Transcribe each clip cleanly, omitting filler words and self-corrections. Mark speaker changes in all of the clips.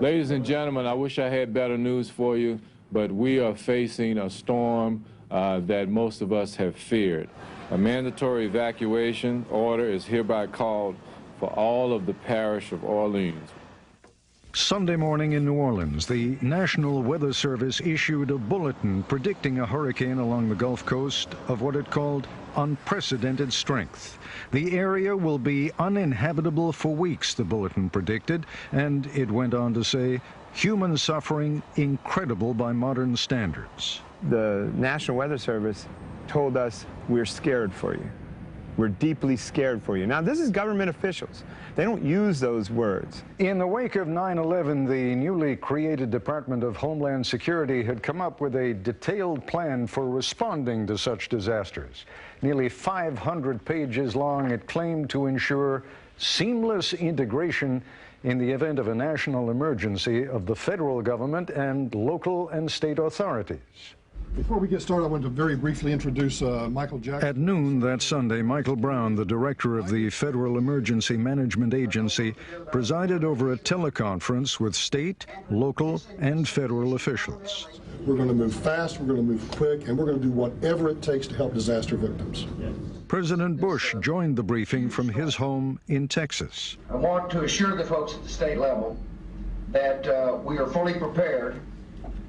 Speaker 1: Ladies and gentlemen, I wish I had better news for you, but we are facing a storm that most of us have feared. A mandatory evacuation order is hereby called for all of the parish of Orleans.
Speaker 2: Sunday morning in New Orleans, the National Weather Service issued a bulletin predicting a hurricane along the Gulf Coast of what it called unprecedented strength. The area will be uninhabitable for weeks, the bulletin predicted, and it went on to say, human suffering incredible by modern standards.
Speaker 3: The National Weather Service told us, we're scared for you. We're deeply scared for you. Now, this is government officials. They don't use those words.
Speaker 2: In the wake of 9/11, the newly created Department of Homeland Security had come up with a detailed plan for responding to such disasters. Nearly 500 pages long, it claimed to ensure seamless integration in the event of a national emergency of the federal government and local and state authorities.
Speaker 4: Before we get started, I want to very briefly introduce Michael Jackson.
Speaker 2: At noon that Sunday, Michael Brown, the director of the Federal Emergency Management Agency, presided over a teleconference with state, local, and federal officials.
Speaker 4: We're going to move fast, we're going to move quick, and we're going to do whatever it takes to help disaster victims.
Speaker 2: President Bush joined the briefing from his home in Texas.
Speaker 5: I want to assure the folks at the state level that we are fully prepared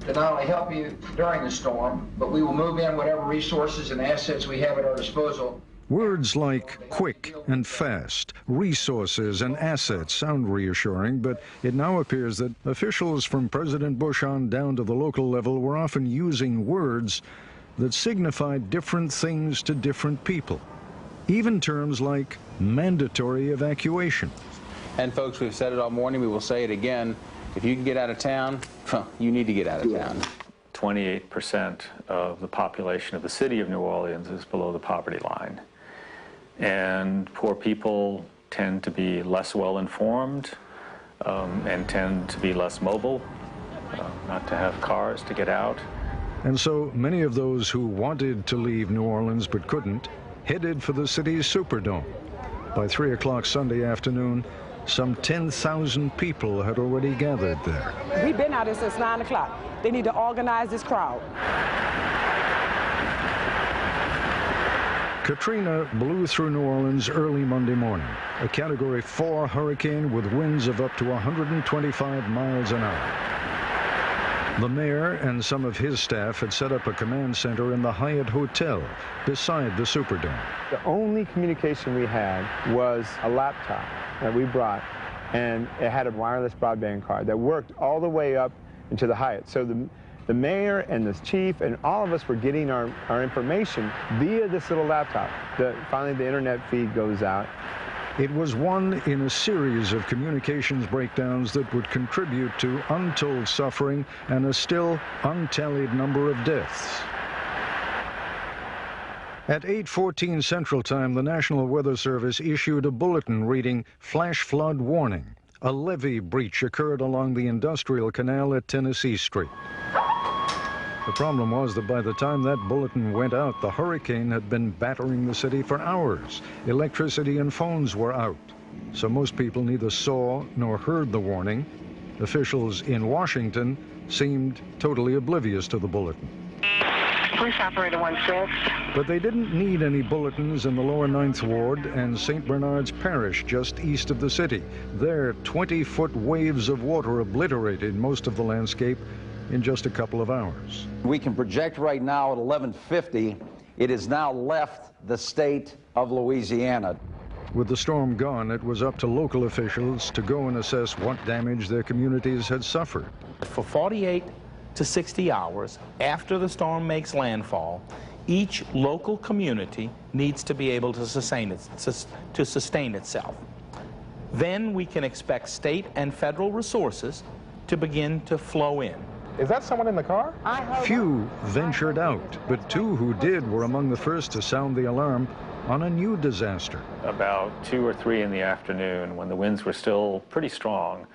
Speaker 5: to not only help you during the storm, but we will move in whatever resources and assets we have at our disposal.
Speaker 2: Words like quick and fast, resources and assets sound reassuring, but it now appears that officials from President Bush on down to the local level were often using words that signified different things to different people. Even terms like mandatory evacuation.
Speaker 6: And folks, we've said it all morning, we will say it again. If you can get out of town, you need to get out of town.
Speaker 7: 28% of the population of the city of New Orleans is below the poverty line. And poor people tend to be less well informed and tend to be less mobile, not to have cars to get out.
Speaker 2: And so many of those who wanted to leave New Orleans but couldn't headed for the city's Superdome. By 3 o'clock Sunday afternoon, some 10,000 people had already gathered there.
Speaker 8: We've been out here since 9 o'clock. They need to organize this crowd.
Speaker 2: Katrina blew through New Orleans early Monday morning, a Category 4 hurricane with winds of up to 125 miles an hour. The mayor and some of his staff had set up a command center in the Hyatt Hotel beside the Superdome.
Speaker 3: The only communication we had was a laptop that we brought, and it had a wireless broadband card that worked all the way up into the Hyatt. So the mayor and the chief and all of us were getting our information via this little laptop. Finally, the internet feed goes out.
Speaker 2: It was one in a series of communications breakdowns that would contribute to untold suffering and a still untallied number of deaths. At 8:14 Central Time, the National Weather Service issued a bulletin reading, "Flash flood warning. A levee breach occurred along the Industrial Canal at Tennessee Street." The problem was that by the time that bulletin went out, the hurricane had been battering the city for hours. Electricity and phones were out, so most people neither saw nor heard the warning. Officials in Washington seemed totally oblivious to the bulletin.
Speaker 9: Police operator 16.
Speaker 2: But they didn't need any bulletins in the lower 9th Ward and St. Bernard's Parish just east of the city. There, 20-foot waves of water obliterated most of the landscape in just a couple of hours.
Speaker 10: We can project right now at 11:50, it has now left the state of Louisiana.
Speaker 2: With the storm gone, it was up to local officials to go and assess what damage their communities had suffered.
Speaker 11: For 48 to 60 hours after the storm makes landfall, each local community needs to be able to sustain itself. Then we can expect state and federal resources to begin to flow in.
Speaker 12: Is that someone in the car?
Speaker 2: Few ventured out, but two who did were among the first to sound the alarm on a new disaster.
Speaker 7: About 2 or 3 in the afternoon, when the winds were still pretty strong,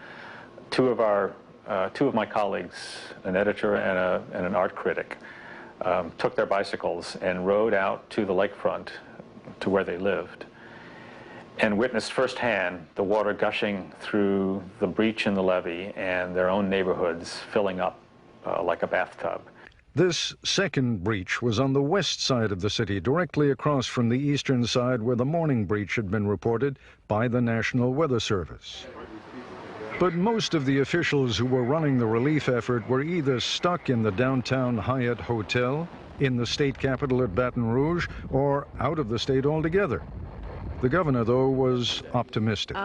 Speaker 7: two of my colleagues, an editor and an art critic, took their bicycles and rode out to the lakefront to where they lived. and witnessed firsthand the water gushing through the breach in the levee and their own neighborhoods filling up like a bathtub.
Speaker 2: This second breach was on the west side of the city, directly across from the eastern side where the morning breach had been reported by the National Weather Service. But most of the officials who were running the relief effort were either stuck in the downtown Hyatt Hotel, in the state capital at Baton Rouge, or out of the state altogether. The governor, though, was optimistic.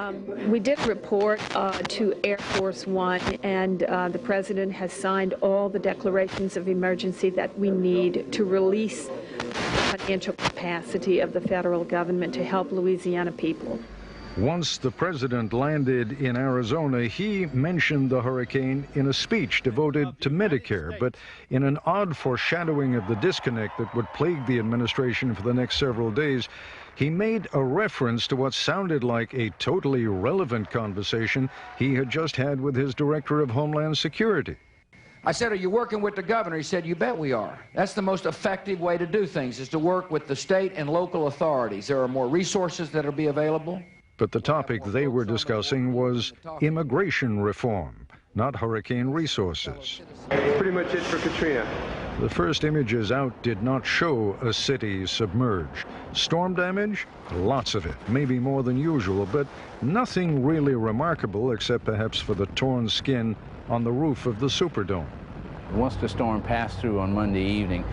Speaker 12: We did report to Air Force One, and the president has signed all the declarations of emergency that we need to release the financial capacity of the federal government to help Louisiana people.
Speaker 2: Once the president landed in Arizona, he mentioned the hurricane in a speech devoted to Medicare, but in an odd foreshadowing of the disconnect that would plague the administration for the next several days, he made a reference to what sounded like a totally irrelevant conversation he had just had with his director of Homeland Security.
Speaker 13: I said, are you working with the governor? He said, you bet we are. That's the most effective way to do things, is to work with the state and local authorities. There are more resources that will be available.
Speaker 2: But the topic they were discussing was immigration reform, not hurricane resources.
Speaker 3: Pretty much it for Katrina.
Speaker 2: The first images out did not show a city submerged. Storm damage? Lots of it, maybe more than usual, but nothing really remarkable except perhaps for the torn skin on the roof of the Superdome.
Speaker 6: Once the storm passed through on Monday evening,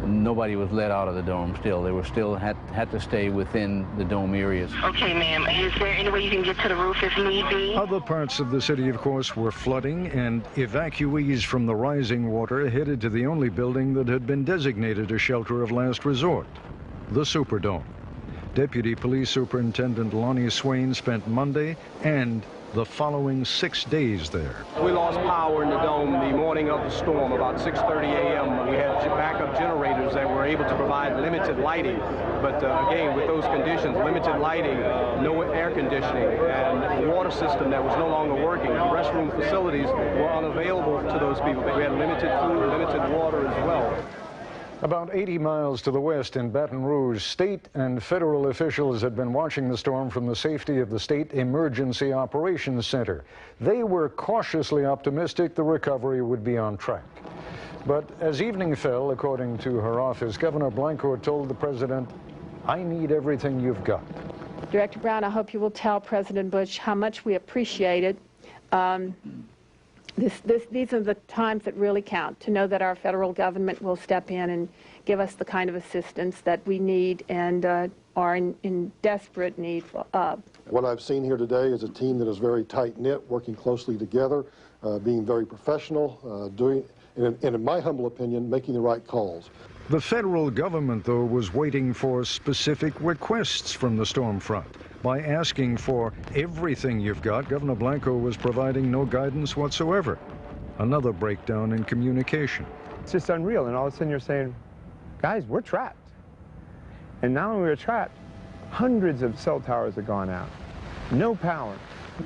Speaker 6: nobody was let out of the dome still. They were still had to stay within the dome areas.
Speaker 9: Okay, ma'am. Is there any way you can get to the roof if need be?
Speaker 2: Other parts of the city, of course, were flooding, and evacuees from the rising water headed to the only building that had been designated a shelter of last resort, the Superdome. Deputy Police Superintendent Lonnie Swain spent Monday and the following 6 days there.
Speaker 14: We lost power in the dome the morning of the storm, about 6:30 a.m. We had backup generators that were able to provide limited lighting. But again, with those conditions, limited lighting, no air conditioning, and a water system that was no longer working. Restroom facilities were unavailable to those people. We had limited food, limited water as well.
Speaker 2: About 80 miles to the west in Baton Rouge, state and federal officials had been watching the storm from the safety of the State Emergency Operations Center. They were cautiously optimistic the recovery would be on track. But as evening fell, according to her office, Governor Blanco told the president, "I need everything you've got."
Speaker 12: Director Brown, I hope you will tell President Bush how much we appreciate it. These are the times that really count, to know that our federal government will step in and give us the kind of assistance that we need and are in desperate need of.
Speaker 4: What I've seen here today is a team that is very tight-knit, working closely together, being very professional, and in my humble opinion, making the right calls.
Speaker 2: The federal government, though, was waiting for specific requests from the storm front. By asking for everything you've got, Governor Blanco was providing no guidance whatsoever. Another breakdown in communication.
Speaker 3: It's just unreal, and all of a sudden you're saying, guys, we're trapped. And not only we're trapped, hundreds of cell towers have gone out. No power,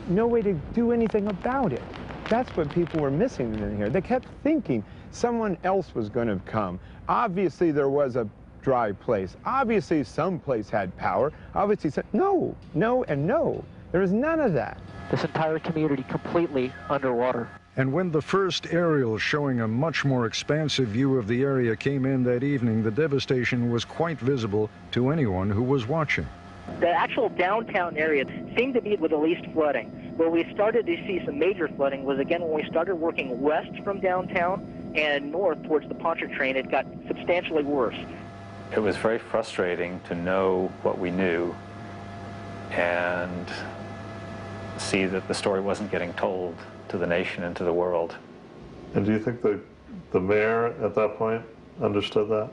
Speaker 3: no way to do anything about it. That's what people were missing in here. They kept thinking someone else was going to come. Obviously there was a dry place. Obviously some place had power. Obviously no, and no. There was none of that.
Speaker 15: This entire community completely underwater.
Speaker 2: And when the first aerial showing a much more expansive view of the area came in that evening, the devastation was quite visible to anyone who was watching.
Speaker 15: The actual downtown area seemed to be with the least flooding. Where we started to see some major flooding was, again, when we started working west from downtown and north towards the Pontchartrain. It got substantially worse.
Speaker 7: It was very frustrating to know what we knew and see that the story wasn't getting told to the nation and to the world.
Speaker 16: And do you think the mayor at that point understood that?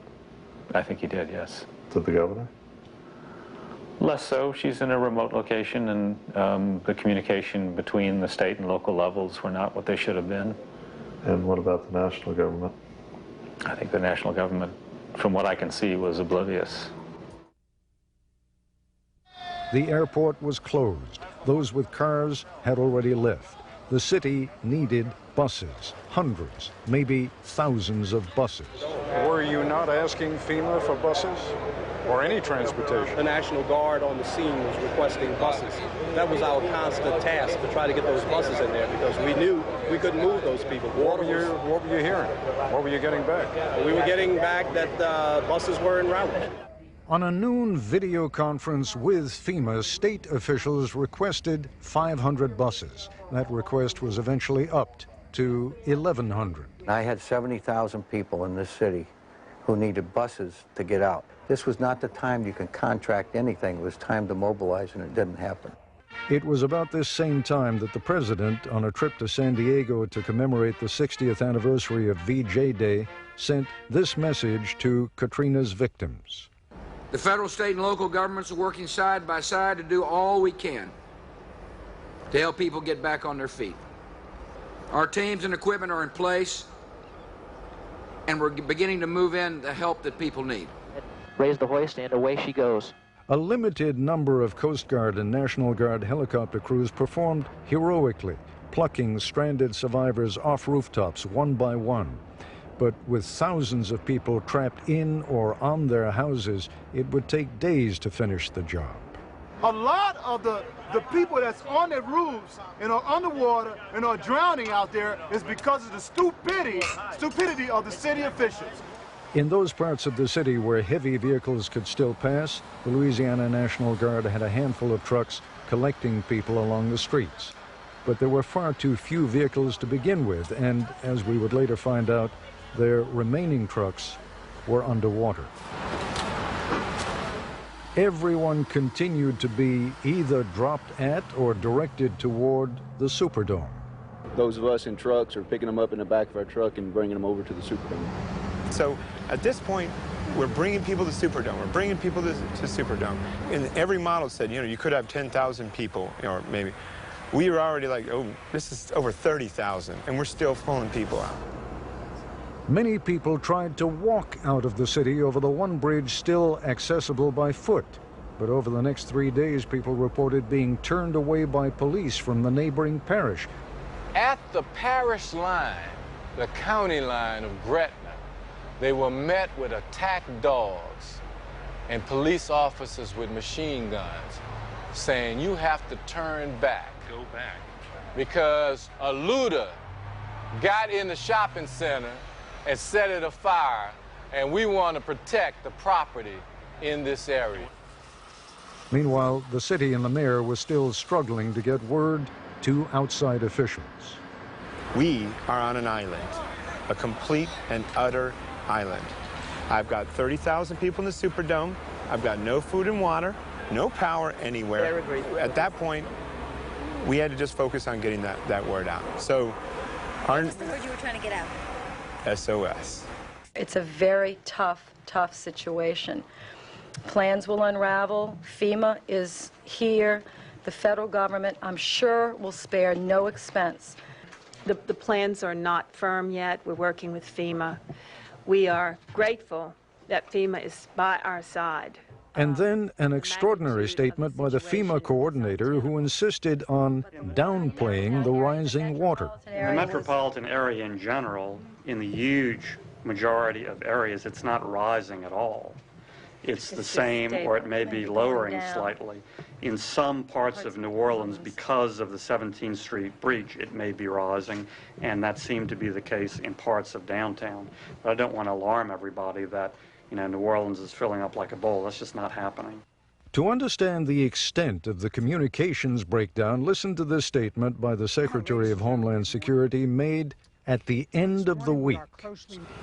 Speaker 7: I think he did, yes.
Speaker 16: Did the governor?
Speaker 7: Less so. She's in a remote location, and the communication between the state and local levels were not what they should have been.
Speaker 16: And what about the national government?
Speaker 7: I think the national government, from what I can see, was oblivious.
Speaker 2: The airport was closed. Those with cars had already left. The city needed buses, hundreds, maybe thousands of buses.
Speaker 17: Were you not asking FEMA for buses or any transportation?
Speaker 14: The National Guard on the scene was requesting buses. That was our constant task, to try to get those buses in there, because we knew we couldn't move those people.
Speaker 17: What were you hearing? What were you getting back?
Speaker 14: We were getting back that buses were en route.
Speaker 2: On a noon video conference with FEMA, state officials requested 500 buses. That request was eventually upped to 1,100.
Speaker 18: I had 70,000 people in this city who needed buses to get out. This was not the time you can contract anything. It was time to mobilize, and it didn't happen.
Speaker 2: It was about this same time that the president, on a trip to San Diego to commemorate the 60th anniversary of VJ Day, sent this message to Katrina's victims.
Speaker 13: The federal, state, and local governments are working side by side to do all we can to help people get back on their feet. Our teams and equipment are in place, and we're beginning to move in the help that people need.
Speaker 19: Raise the hoist, and away she goes.
Speaker 2: A limited number of Coast Guard and National Guard helicopter crews performed heroically, plucking stranded survivors off rooftops one by one. But with thousands of people trapped in or on their houses, it would take days to finish the job.
Speaker 20: A lot of the people that's on their roofs and are underwater and are drowning out there is because of the stupidity of the city officials.
Speaker 2: In those parts of the city where heavy vehicles could still pass, the Louisiana National Guard had a handful of trucks collecting people along the streets. But there were far too few vehicles to begin with, and as we would later find out, their remaining trucks were underwater. Everyone continued to be either dropped at or directed toward the Superdome.
Speaker 21: Those of us in trucks are picking them up in the back of our truck and bringing them over to the Superdome.
Speaker 3: So at this point, we're bringing people to Superdome. We're bringing people to Superdome. And every model said, you could have 10,000 people, or maybe. We were already like, oh, this is over 30,000, and we're still pulling people out.
Speaker 2: Many people tried to walk out of the city over the one bridge still accessible by foot. But over the next 3 days, people reported being turned away by police from the neighboring parish.
Speaker 22: At the parish line, the county line of Gretna, they were met with attack dogs and police officers with machine guns saying, you have to turn back.
Speaker 23: Go back.
Speaker 22: Because a looter got in the shopping center and set it afire, and we want to protect the property in this area.
Speaker 2: Meanwhile, the city and the mayor were still struggling to get word to outside officials.
Speaker 3: We are on an island, a complete and utter island. I've got 30,000 people in the Superdome. I've got no food and water, no power anywhere. At that point, we had to just focus on getting that word out. So,
Speaker 24: what was the word you were trying to get out?
Speaker 3: SOS.
Speaker 25: It's a very tough situation. Plans will unravel. FEMA is here. The federal government, I'm sure, will spare no expense.
Speaker 12: The plans are not firm yet. We're working with FEMA. We are grateful that FEMA is by our side.
Speaker 2: And then an extraordinary statement by the FEMA coordinator who insisted on downplaying the rising water.
Speaker 26: In the metropolitan area in general, in the huge majority of areas, it's not rising at all. It's the same, or it may be lowering slightly. In some parts of New Orleans, because of the 17th Street breach, it may be rising, and that seemed to be the case in parts of downtown. But I don't want to alarm everybody that, New Orleans is filling up like a bowl. That's just not happening.
Speaker 2: To understand the extent of the communications breakdown, listen to this statement by the Secretary of Homeland Security made at the end of the week.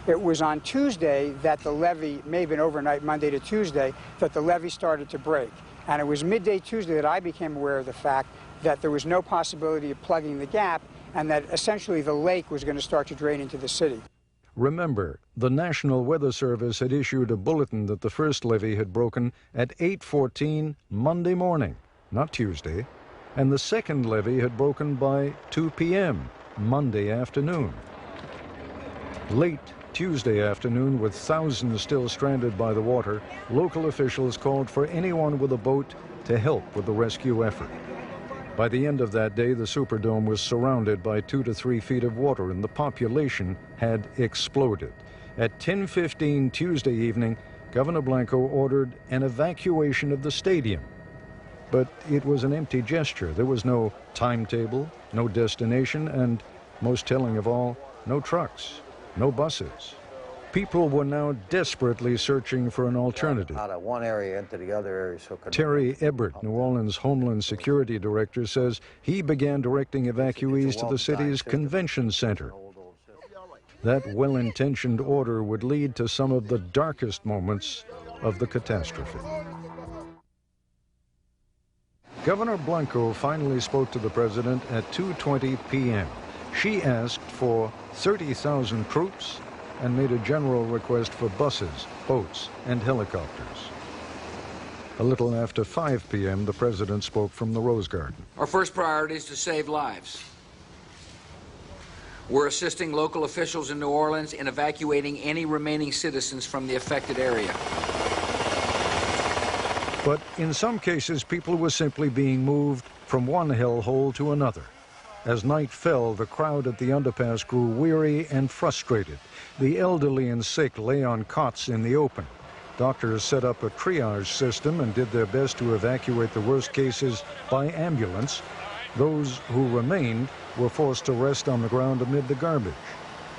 Speaker 27: It was on Tuesday that the levee, may have been overnight, Monday to Tuesday, that the levee started to break. And it was midday Tuesday that I became aware of the fact that there was no possibility of plugging the gap and that essentially the lake was going to start to drain into the city.
Speaker 2: Remember, the National Weather Service had issued a bulletin that the first levee had broken at 8:14 Monday morning, not Tuesday, and the second levee had broken by 2 p.m. Monday afternoon. Late Tuesday afternoon, with thousands still stranded by the water, local officials called for anyone with a boat to help with the rescue effort. By the end of that day, the Superdome was surrounded by 2 to 3 feet of water, and the population had exploded. At 10:15 Tuesday evening, Governor Blanco ordered an evacuation of the stadium. But it was an empty gesture. There was no timetable, no destination, and, most telling of all, no trucks, no buses. People were now desperately searching for an alternative.
Speaker 18: Out of one area into the other area. So
Speaker 2: Terry Ebert, New Orleans Homeland Security Director, says he began directing evacuees to the city's convention center. That well-intentioned order would lead to some of the darkest moments of the catastrophe. Governor Blanco finally spoke to the president at 2:20 p.m. She asked for 30,000 troops and made a general request for buses, boats, and helicopters. A little after 5 p.m., the president spoke from the Rose Garden.
Speaker 13: Our first priority is to save lives. We're assisting local officials in New Orleans in evacuating any remaining citizens from the affected area.
Speaker 2: But in some cases, people were simply being moved from one hellhole to another. As night fell, the crowd at the underpass grew weary and frustrated. The elderly and sick lay on cots in the open. Doctors set up a triage system and did their best to evacuate the worst cases by ambulance. Those who remained were forced to rest on the ground amid the garbage.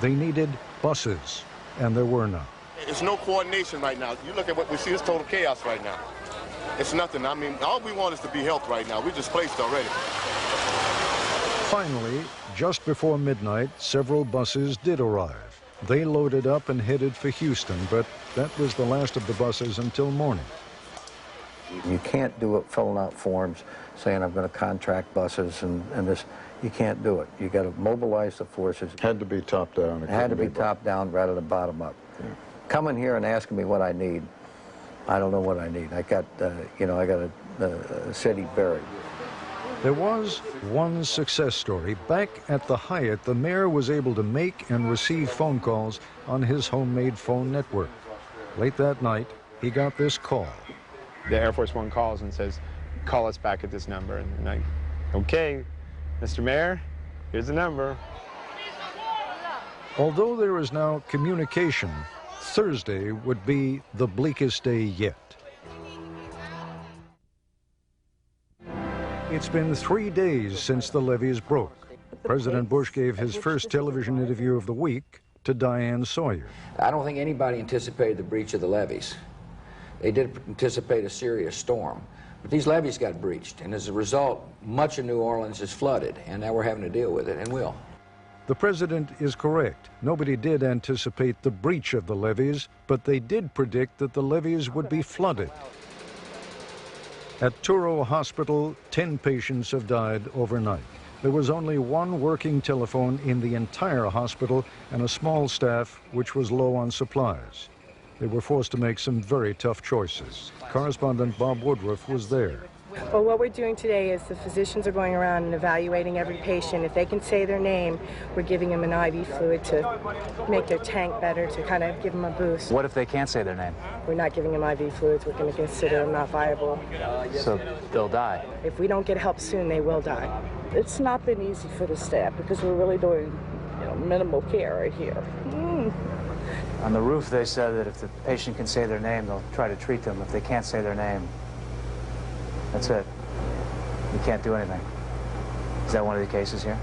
Speaker 2: They needed buses, and there were none.
Speaker 1: It's no coordination right now. You look at what we see, it's total chaos right now. It's nothing. I mean, all we want is to be helped right now. We're displaced already.
Speaker 2: Finally, just before midnight, several buses did arrive. They loaded up and headed for Houston, but that was the last of the buses until morning.
Speaker 18: You can't do it filling out forms saying I'm going to contract buses and this. You can't do it. You got to mobilize the forces.
Speaker 17: Had to be top down.
Speaker 18: It had to be top down rather than bottom up. Yeah. Coming here and asking me what I need, I don't know what I need. I got, I got a city buried.
Speaker 2: There was one success story. Back at the Hyatt, the mayor was able to make and receive phone calls on his homemade phone network. Late that night, he got this call.
Speaker 3: The Air Force One calls and says, call us back at this number. And I'm like, okay, Mr. Mayor, here's the number.
Speaker 2: Although there is now communication, Thursday would be the bleakest day yet. It's been 3 days since the levees broke. President Bush gave his first television interview of the week to Diane Sawyer.
Speaker 13: I don't think anybody anticipated the breach of the levees. They did anticipate a serious storm, but these levees got breached, and as a result, much of New Orleans is flooded, and now we're having to deal with it, and will.
Speaker 2: The president is correct. Nobody did anticipate the breach of the levees, but they did predict that the levees would be flooded. At Touro Hospital, 10 patients have died overnight. There was only one working telephone in the entire hospital and a small staff which was low on supplies. They were forced to make some very tough choices. Correspondent Bob Woodruff was there.
Speaker 5: Well, what we're doing today is the physicians are going around and evaluating every patient. If they can say their name, we're giving them an IV fluid to make their tank better, to kind of give them a boost.
Speaker 19: What if they can't say their name?
Speaker 5: We're not giving them IV fluids. We're going to consider them not viable.
Speaker 19: So they'll die?
Speaker 5: If we don't get help soon, they will die.
Speaker 6: It's not been easy for the staff because we're really doing, minimal care right here.
Speaker 19: On the roof, they said that if the patient can say their name, they'll try to treat them. If they can't say their name, that's it. You can't do anything. Is that one of the cases here?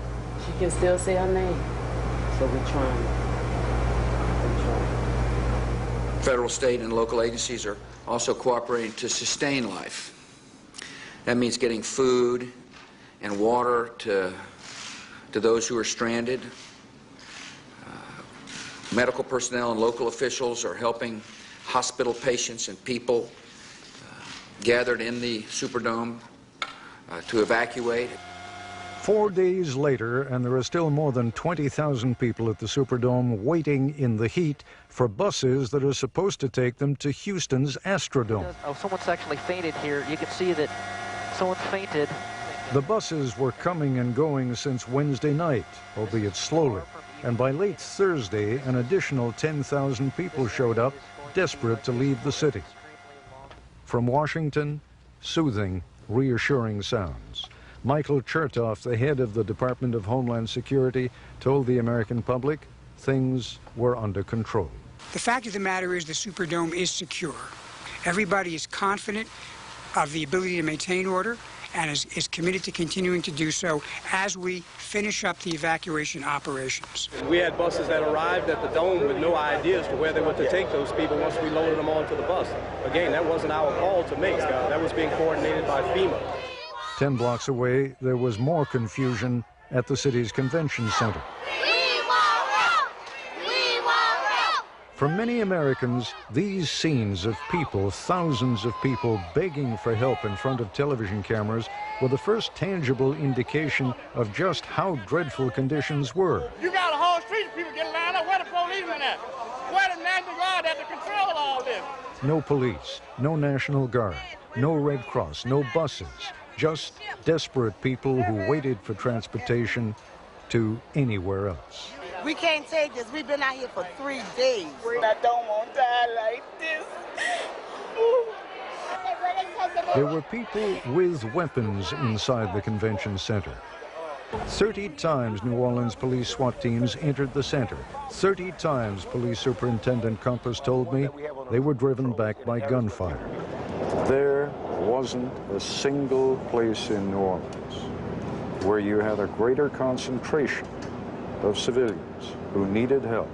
Speaker 6: She can still say her name, so we're trying.
Speaker 13: Federal, state, and local agencies are also cooperating to sustain life. That means getting food and water to those who are stranded. Medical personnel and local officials are helping hospital patients and people gathered in the Superdome to evacuate.
Speaker 2: 4 days later, and there are still more than 20,000 people at the Superdome waiting in the heat for buses that are supposed to take them to Houston's Astrodome.
Speaker 19: Oh, someone's actually fainted here. You can see that someone's fainted.
Speaker 2: The buses were coming and going since Wednesday night, albeit slowly. And by late Thursday, an additional 10,000 people showed up, desperate to leave the city. From Washington, soothing, reassuring sounds. Michael Chertoff, the head of the Department of Homeland Security, told the American public things were under control.
Speaker 4: The fact of the matter is the Superdome is secure. Everybody is confident of the ability to maintain order and is committed to continuing to do so as we finish up the evacuation operations.
Speaker 14: We had buses that arrived at the Dome with no idea as to where they were to take those people once we loaded them onto the bus. Again, that wasn't our call to make. That was being coordinated by FEMA.
Speaker 2: 10 blocks away, there was more confusion at the city's convention center. For many Americans, these scenes of people, thousands of people begging for help in front of television cameras, were the first tangible indication of just how dreadful conditions were.
Speaker 8: You got a whole street of people getting lined up. Where the policemen at? Where the National Guard at to control all this?
Speaker 2: No police, no National Guard, no Red Cross, no buses, just desperate people who waited for transportation to anywhere else.
Speaker 9: We can't take this. We've been out here for 3 days. I don't want to die like this.
Speaker 2: There were people with weapons inside the convention center. 30 times New Orleans police SWAT teams entered the center. 30 times Police Superintendent Compass told me they were driven back by gunfire. There wasn't a single place in New Orleans where you had a greater concentration of civilians who needed help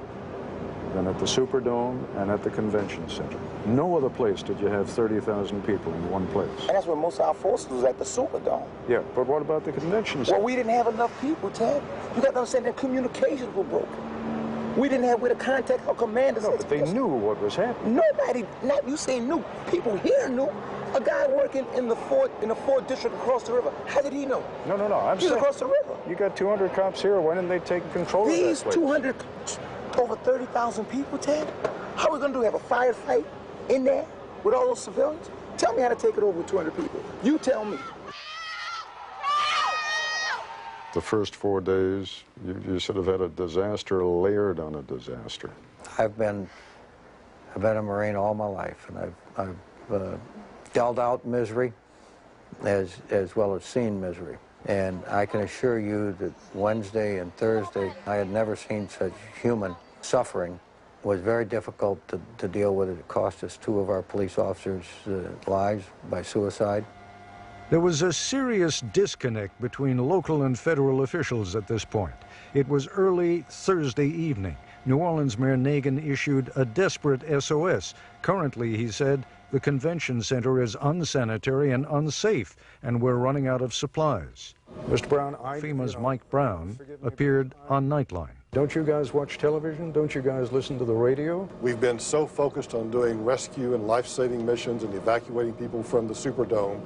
Speaker 2: than at the Superdome and at the convention center. No other place did you have 30,000 people in one place.
Speaker 9: And that's where most of our forces was at the Superdome.
Speaker 2: Yeah, but what about the convention center?
Speaker 9: Well, we didn't have enough people, Ted. You got to understand that communications were broken. We didn't have where to contact our commanders.
Speaker 2: No, but they knew what was happening.
Speaker 9: Nobody, not you say knew. People here knew. A guy working in the fourth district across the river. How did he know?
Speaker 2: No. I'm saying
Speaker 9: across the river.
Speaker 2: You got 200 cops here. Why didn't they take control of that place?
Speaker 9: These 200, over 30,000 people, Ted. How are we going to do? Have a firefight in there with all those civilians? Tell me how to take it over with 200 people. You tell me.
Speaker 2: The first 4 days, you sort of had a disaster layered on a disaster.
Speaker 18: I've been a Marine all my life, and I've dealt out misery as well as seen misery. And I can assure you that Wednesday and Thursday, I had never seen such human suffering. It was very difficult to deal with it. It cost us 2 of our police officers' lives by suicide.
Speaker 2: There was a serious disconnect between local and federal officials at this point. It was early Thursday evening. New Orleans Mayor Nagin issued a desperate SOS. Currently, he said, the convention center is unsanitary and unsafe, and we're running out of supplies. Mr. Brown, FEMA's Mike Brown appeared on Nightline. Don't you guys watch television? Don't you guys listen to the radio?
Speaker 10: We've been so focused on doing rescue and life-saving missions and evacuating people from the Superdome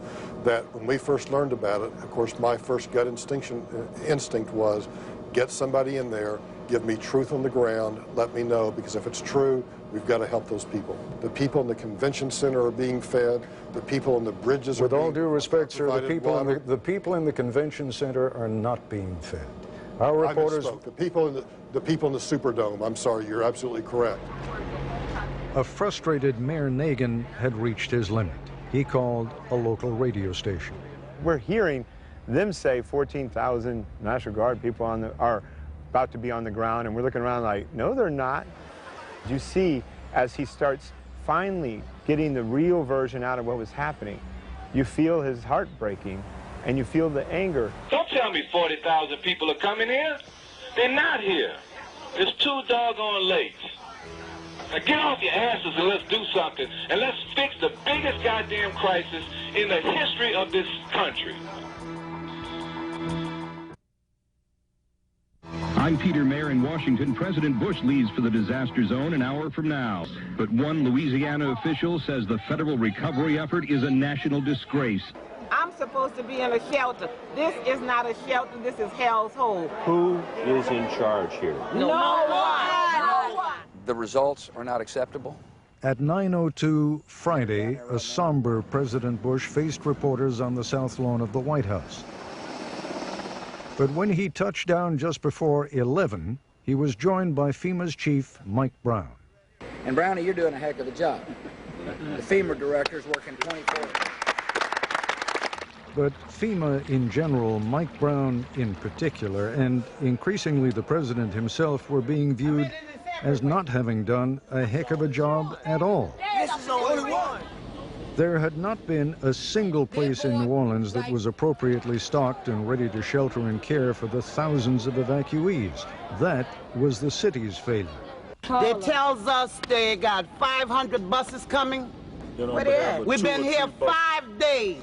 Speaker 10: that when we first learned about it, of course, my first gut instinct was get somebody in there, give me truth on the ground, let me know, because if it's true, we've got to help those people. The people in the convention center are being fed. The people on the bridges are being
Speaker 2: With all due respect, sir, the people in the convention center are not being fed. Our reporters...
Speaker 10: The people in the Superdome, I'm sorry, you're absolutely correct.
Speaker 2: A frustrated Mayor Nagin had reached his limit. He called a local radio station.
Speaker 3: We're hearing them say 14,000 National Guard people are about to be on the ground, and we're looking around like, no, they're not. You see, as he starts finally getting the real version out of what was happening, you feel his heart breaking, and you feel the anger.
Speaker 11: Don't tell me 40,000 people are coming here. They're not here. It's too doggone late. Now get off your asses and let's do something, and let's fix the biggest goddamn crisis in the history of this country.
Speaker 15: I'm Peter Mayer in Washington. President Bush leaves for the disaster zone an hour from now. But one Louisiana official says the federal recovery effort is a national disgrace.
Speaker 9: I'm supposed to be in a shelter. This is not a shelter. This is hell's hole.
Speaker 23: Who is in charge here?
Speaker 9: No one.
Speaker 28: The results are not acceptable.
Speaker 2: At 9:02 Friday, a somber President Bush faced reporters on the south lawn of the White House. But when he touched down just before 11, he was joined by FEMA's chief, Mike Brown.
Speaker 29: And Brownie, you're doing a heck of a job. The FEMA director's working 24.
Speaker 2: but FEMA in general, Mike Brown in particular, and increasingly the president himself were being viewed as not having done a heck of a job at all.
Speaker 9: This is the only one.
Speaker 2: There had not been a single place in New Orleans that was appropriately stocked and ready to shelter and care for the thousands of evacuees. That was the city's failure.
Speaker 7: They tells us they got 500 buses coming. Where they at? We've been here 5 days,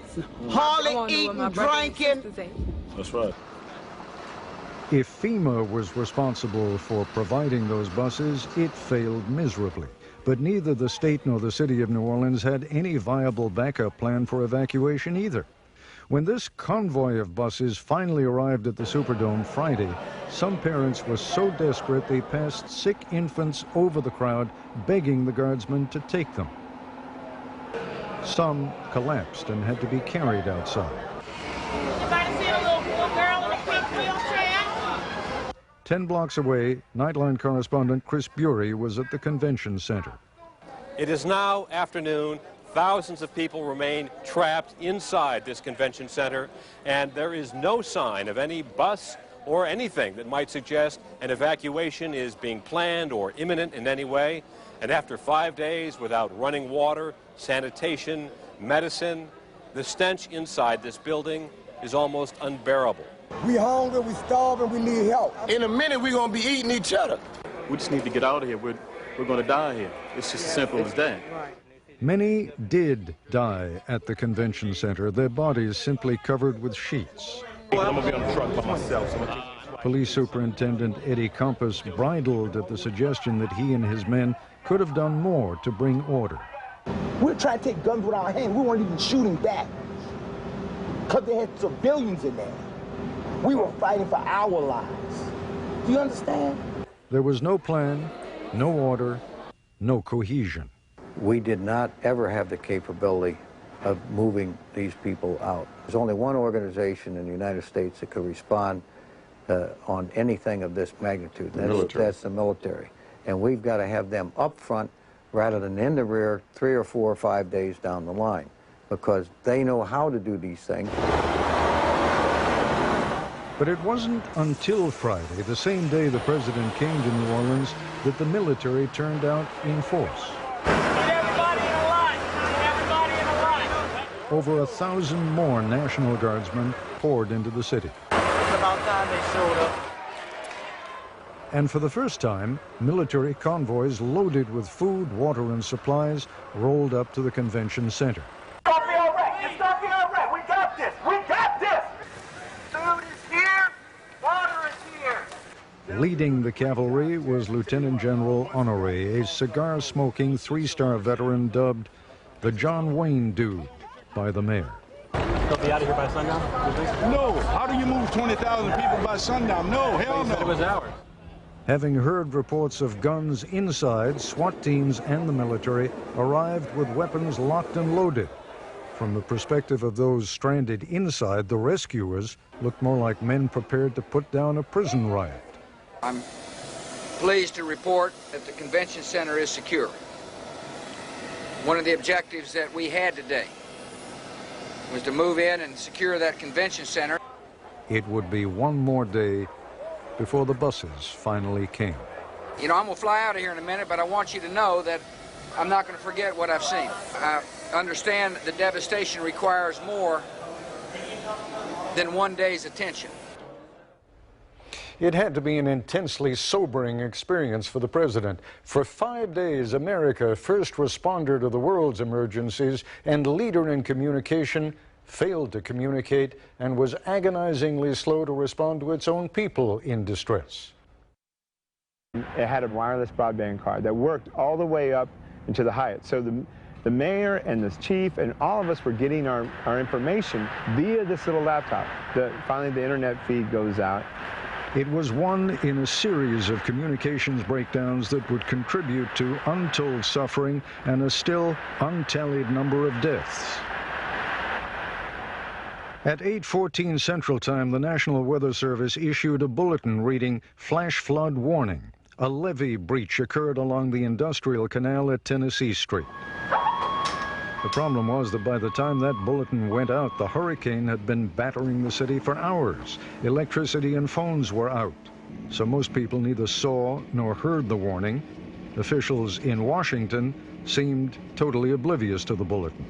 Speaker 7: hauling, eating, drinking.
Speaker 17: That's right.
Speaker 2: If FEMA was responsible for providing those buses, it failed miserably. But neither the state nor the city of New Orleans had any viable backup plan for evacuation either. When this convoy of buses finally arrived at the Superdome Friday, some parents were so desperate they passed sick infants over the crowd, begging the guardsmen to take them. Some collapsed and had to be carried outside.
Speaker 8: Anybody see a little girl in a pink wheelchair?
Speaker 2: 10 blocks away, Nightline correspondent Chris Bury was at the convention center.
Speaker 12: It is now afternoon. Thousands of people remain trapped inside this convention center, and there is no sign of any bus or anything that might suggest an evacuation is being planned or imminent in any way. And after 5 days without running water, sanitation, medicine, the stench inside this building is almost unbearable.
Speaker 9: We hungry, we starving, we need help. In a minute, we're gonna be eating each other.
Speaker 17: We just need to get out of here. We're going to die here. It's just as simple as that.
Speaker 2: Many did die at the convention center, their bodies simply covered with sheets.
Speaker 17: I'm going to be on the truck by myself.
Speaker 2: Police Superintendent Eddie Compass bridled at the suggestion that he and his men could have done more to bring order.
Speaker 9: We're trying to take guns with our hands. We weren't even shooting back because they had civilians in there. We were fighting for our lives. Do you understand?
Speaker 2: There was no plan, no order, no cohesion.
Speaker 18: We did not ever have the capability of moving these people out. There's only one organization in the United States that could respond on anything of this magnitude. That's the military. And we've got to have them up front rather than in the rear 3 or 4 or 5 days down the line, because they know how to do these things.
Speaker 2: But it wasn't until Friday, the same day the president came to New Orleans, that the military turned out in force. Over 1,000 more National Guardsmen poured into the city.
Speaker 7: It's about time they showed up.
Speaker 2: And for the first time, military convoys loaded with food, water, and supplies rolled up to the convention center.
Speaker 7: Stop the Iraq! Stop the Iraq! We got this! We got this! Food is here! Water is here!
Speaker 2: Leading the cavalry was Lieutenant General Honoré, a cigar-smoking 3-star veteran dubbed the John Wayne Dude by the mayor.
Speaker 16: They'll be out of here by sundown?
Speaker 20: No. How do you move 20,000 people by sundown? No, hell no.
Speaker 16: It was ours.
Speaker 2: Having heard reports of guns inside, SWAT teams and the military arrived with weapons locked and loaded. From the perspective of those stranded inside, the rescuers looked more like men prepared to put down a prison riot.
Speaker 28: I'm pleased to report that the convention center is secure. One of the objectives that we had today was to move in and secure that convention center.
Speaker 2: It would be one more day before the buses finally came.
Speaker 28: You know, I'm going to fly out of here in a minute, but I want you to know that I'm not going to forget what I've seen. I understand the devastation requires more than one day's attention.
Speaker 2: It had to be an intensely sobering experience for the president. For 5 days, America, first responder to the world's emergencies and leader in communication, failed to communicate and was agonizingly slow to respond to its own people in distress.
Speaker 3: It had a wireless broadband card that worked all the way up into the Hyatt. So the mayor and the chief and all of us were getting our information via this little laptop. Finally, the internet feed goes out.
Speaker 2: It was one in a series of communications breakdowns that would contribute to untold suffering and a still untallied number of deaths. At 8:14 Central Time, the National Weather Service issued a bulletin reading "Flash flood warning." A levee breach occurred along the Industrial Canal at Tennessee Street. The problem was that by the time that bulletin went out, the hurricane had been battering the city for hours. Electricity and phones were out, so most people neither saw nor heard the warning. Officials in Washington seemed totally oblivious to the bulletin.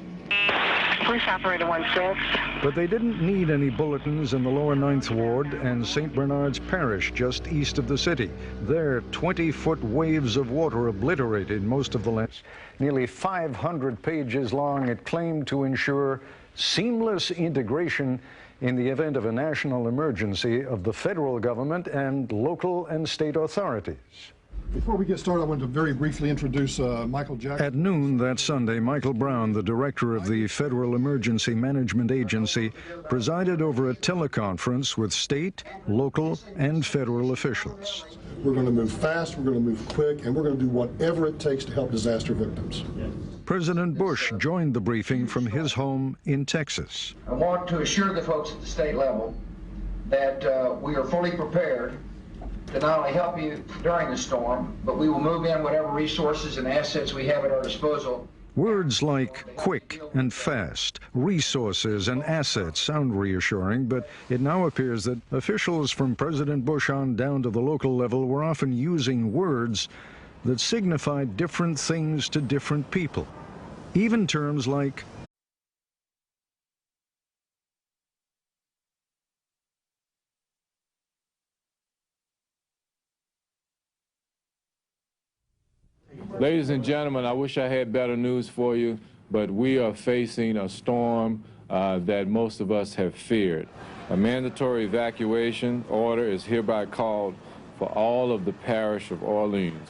Speaker 1: Police operator 16.
Speaker 2: But they didn't need any bulletins in the lower 9th Ward and St. Bernard's Parish just east of the city. There, 20-foot waves of water obliterated most of the land. Nearly 500 pages long, it claimed to ensure seamless integration in the event of a national emergency of the federal government and local and state authorities.
Speaker 10: Before we get started, I want to very briefly introduce Michael Jackson.
Speaker 2: At noon that Sunday, Michael Brown, the director of the Federal Emergency Management Agency, presided over a teleconference with state, local, and federal officials.
Speaker 10: We're going to move fast, we're going to move quick, and we're going to do whatever it takes to help disaster victims.
Speaker 2: President Bush joined the briefing from his home in Texas.
Speaker 29: I want to assure the folks at the state level that we are fully prepared to not only help you during the storm, but we will move in whatever resources and assets we have at our disposal.
Speaker 2: Words like quick and fast, resources and assets sound reassuring, but it now appears that officials from President Bush on down to the local level were often using words that signified different things to different people. Even terms like
Speaker 5: Ladies and gentlemen, I wish I had better news for you, but we are facing a storm that most of us have feared. A mandatory evacuation order is hereby called for all of the parish of Orleans.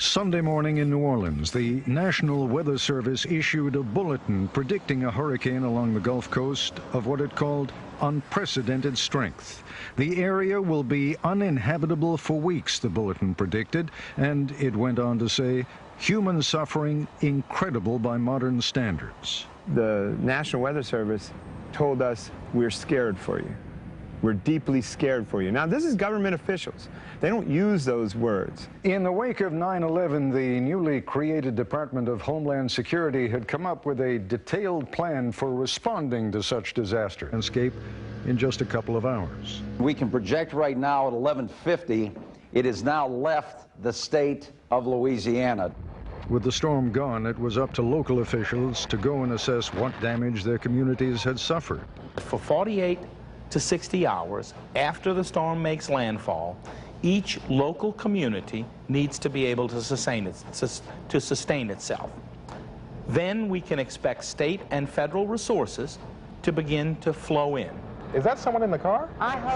Speaker 2: Sunday morning in New Orleans, the National Weather Service issued a bulletin predicting a hurricane along the Gulf Coast of what it called unprecedented strength. The area will be uninhabitable for weeks, the bulletin predicted, and it went on to say, human suffering incredible by modern standards.
Speaker 3: The National Weather Service told us, we're scared for you. We're deeply scared for you. Now, this is government officials. They don't use those words.
Speaker 2: In the wake of 9/11, the newly created Department of Homeland Security had come up with a detailed plan for responding to such disaster. Escape in just a couple of hours.
Speaker 6: We can project right now at 11:50, it has now left the state of Louisiana.
Speaker 2: With the storm gone, it was up to local officials to go and assess what damage their communities had suffered.
Speaker 21: For 48 to 60 hours after the storm makes landfall, each local community needs to be able to sustain itself. Then we can expect state and federal resources to begin to flow in.
Speaker 22: Is that someone in the car?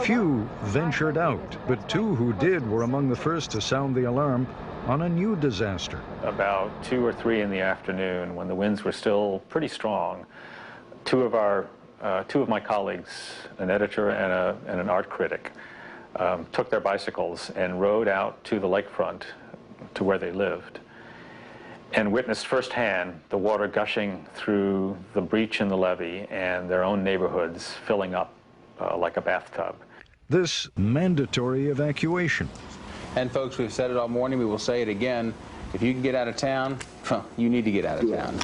Speaker 2: Few ventured out, but two who did were among the first to sound the alarm on a new disaster.
Speaker 24: About 2 or 3 in the afternoon, when the winds were still pretty strong, two of my colleagues, an editor and an art critic, took their bicycles and rode out to the lakefront to where they lived and witnessed firsthand the water gushing through the breach in the levee and their own neighborhoods filling up like a bathtub.
Speaker 2: This mandatory evacuation.
Speaker 25: And folks, we've said it all morning, we will say it again, if you can get out of town, you need to get out of town.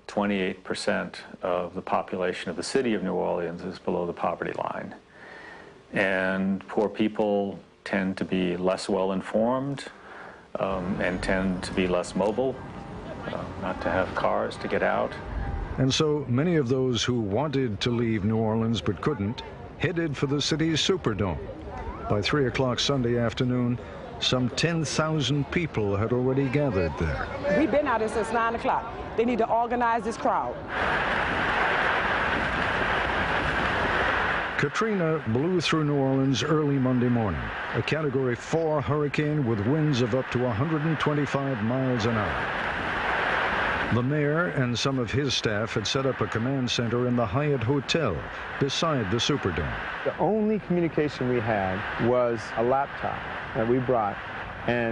Speaker 24: 28% of the population of the city of New Orleans is below the poverty line. And poor people tend to be less well informed and tend to be less mobile, not to have cars to get out.
Speaker 2: And so many of those who wanted to leave New Orleans but couldn't headed for the city's Superdome. By 3 o'clock Sunday afternoon, some 10,000 people had already gathered there.
Speaker 26: We've been out here since 9 o'clock. They need to organize this crowd.
Speaker 2: Katrina blew through New Orleans early Monday morning, a Category 4 hurricane with winds of up to 125 miles an hour. The mayor and some of his staff had set up a command center in the Hyatt Hotel beside the Superdome.
Speaker 3: The only communication we had was a laptop that we brought, and